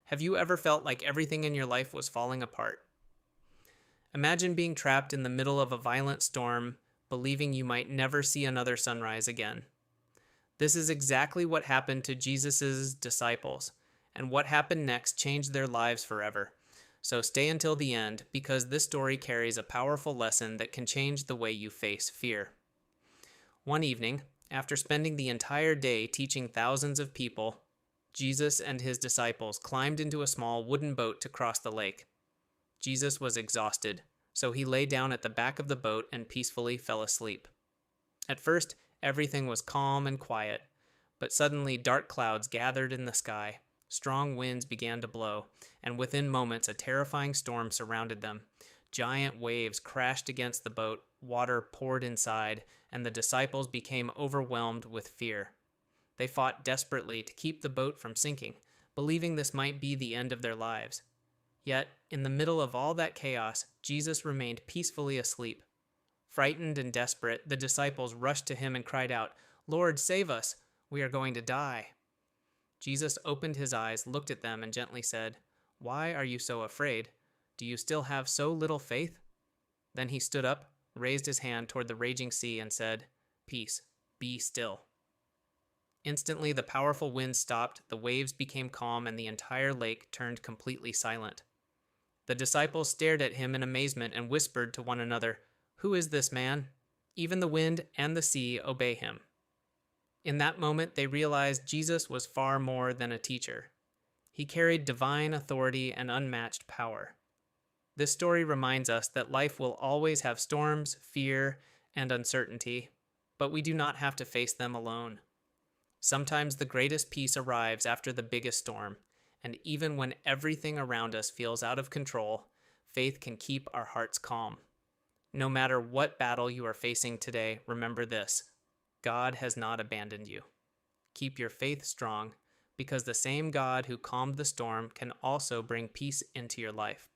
Have you ever felt like everything in your life was falling apart? Imagine being trapped in the middle of a violent storm, believing you might never see another sunrise again. This is exactly what happened to Jesus' disciples, and what happened next changed their lives forever. So stay until the end, because this story carries a powerful lesson that can change the way you face fear. One evening, after spending the entire day teaching thousands of people, Jesus and his disciples climbed into a small wooden boat to cross the lake. Jesus was exhausted, so he lay down at the back of the boat and peacefully fell asleep. At first, everything was calm and quiet, but suddenly dark clouds gathered in the sky. Strong winds began to blow, and within moments a terrifying storm surrounded them. Giant waves crashed against the boat, water poured inside, and the disciples became overwhelmed with fear. They fought desperately to keep the boat from sinking, believing this might be the end of their lives. Yet, in the middle of all that chaos, Jesus remained peacefully asleep. Frightened and desperate, the disciples rushed to him and cried out, "Lord, save us! We are going to die." Jesus opened his eyes, looked at them, and gently said, "Why are you so afraid? Do you still have so little faith?" Then he stood up, raised his hand toward the raging sea, and said, "Peace, be still." Instantly, the powerful wind stopped, the waves became calm, and the entire lake turned completely silent. The disciples stared at him in amazement and whispered to one another, "Who is this man? Even the wind and the sea obey him." In that moment, they realized Jesus was far more than a teacher. He carried divine authority and unmatched power. This story reminds us that life will always have storms, fear, and uncertainty, but we do not have to face them alone. Sometimes the greatest peace arrives after the biggest storm, and even when everything around us feels out of control, faith can keep our hearts calm. No matter what battle you are facing today, remember this: God has not abandoned you. Keep your faith strong, because the same God who calmed the storm can also bring peace into your life.